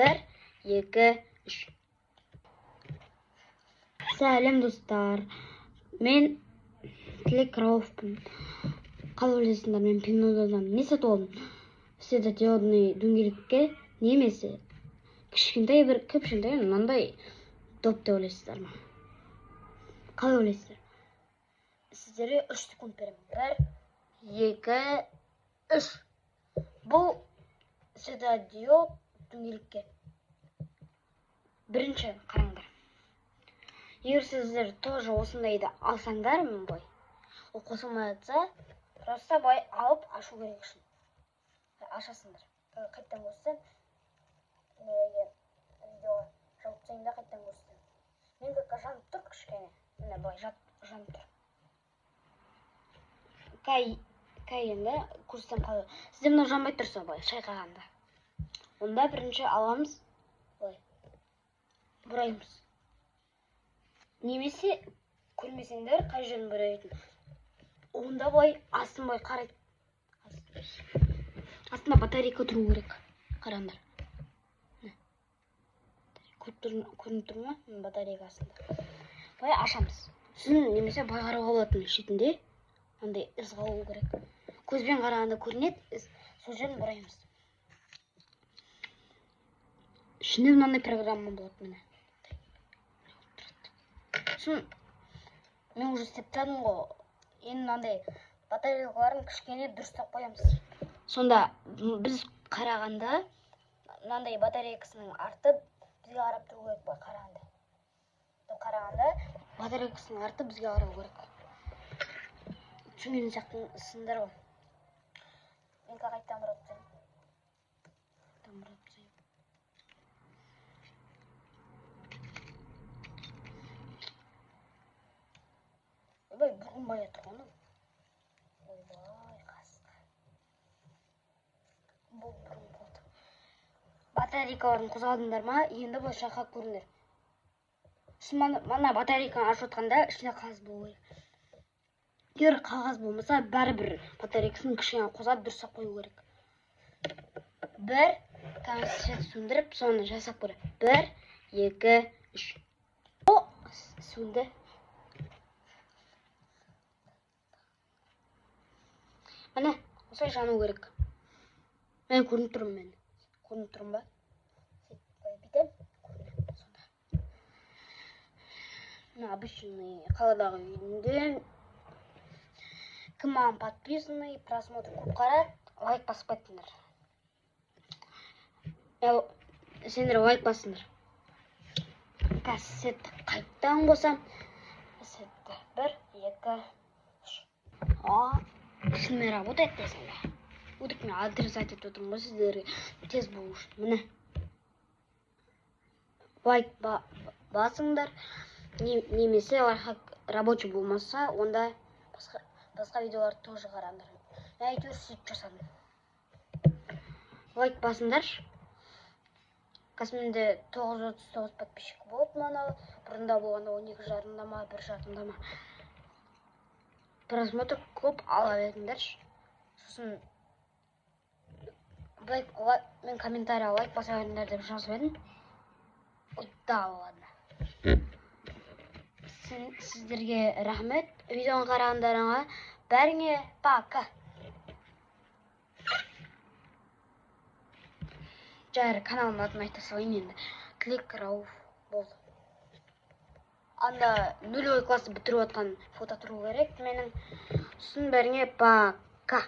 1, 2, 3. Сәлем достар. Мен Тілек Рауфпын. Қалай ойлайсыңдар, мен Пинодадан не сатып алдым? Светодиодный дөңгелекке немесе кішкентай бір кішкентай мынандай доп деп ойлайсыздар ма? Қалай ойлайсыздар? Сіздерге 3 секунд беремін. 1, 2, 3. Бұл светодиод дөңгелекке. Бірінші қараңдар. Егер сіздер тоже осындайды алсаңдар, мен бой. Ол қосылмай жатса, просто бой алып ашу керек үшін. Ашасыңдар. Қайттан көрсем, егер видеоға жауып sayında қайттан көрсем. Мен как жанып тұр кішкене. Міне бой жанып тұр. Кай енді көрсем қалай. Сізде мынау жанбай тұрса бой, шайқағанда. Онда бірінші аламыз, бой. Бұраймыз. Немесе көрмесеңдер қай жерін бұрайтын. Онда бой астын бой қарайды. Астында батарейка тұру керек. Қараңдар. Көрініп тұр ма? Батарейка астында. Бой ашамыз. Сіздің немесе бой қарауға болатын шетінде. Ондай із қалу керек. Көзбен қарағанда көрінеді. Сол жерін бұраймыз. Ішінде мынандай программа болады міне. Мен уже істеп тастадым ғой. Енді мынандай батарейкаларын кішкене дұрыстап қоямыз. Сонда біз қарағанда мынандай батарейкасының артып бізге қарап тұру керек бой қарағанда. Қарағанда батарейкасының артып бізге қарау керек. Түсінген сияқтысыңдар ғой. Мен қайттан бұрап тастайын. Ойбай, бұрғынбай жатыр оны. Ойбай, қасық. Бұл бұрын болды. Батарейкаларын қозғадыңдар ма? Енді бұл шайқап көріңдер. Мана батарейканы ашып отқанда ішінде қағаз болу керек. Егер қағаз болмаса, бәрібір батарейкасын кішкене қозғап дұрыстап қою керек. 1, свет сөндіріп, соны жасап көрейік. 1, 2, 3. О, сөнді. Міне, осылай жану керек. Мен көрініп тұрмын мен. Көрініп тұрмын ба? Бүйтем. Сонда. Мына обычный қаладағы үйінде. Кім маған подписанный, просмотр көп қарады, лайк басып қайтыңдар. Сендер лайк басыңдар. Кассетті қайттан қосам. Кассетті 1, 2, 3. Шынымен работает дейсіңдер. Өтіп мен адрес айтып отырмын ғой сіздерге тез болу үшін. Міне. Лайк басыңдар. Немесе лайфхак рабочий болмаса, онда басқа видеоларды тоже қараңдар. Мен әйтеуір сөйтіп жасадым. Лайк басыңдар. Қазір менде 939 подписчик болды мана. Бұрында болғанда 12 жарымда ма, 1 жарымда ма. Просмотр көп ала беріңдерші. Сосын мен комментария лайк баса беріңдер деп жазып едім. Да, ладно. Сіздерге рахмет. Видеоны қарағандарыңа бәріңе пока. Жайлы каналымның атын айта салайын енді. Тілек Рауф болды. Анда 0 классы бітіріп отқан фото тұру керек менің. Сосын бәріңе пока.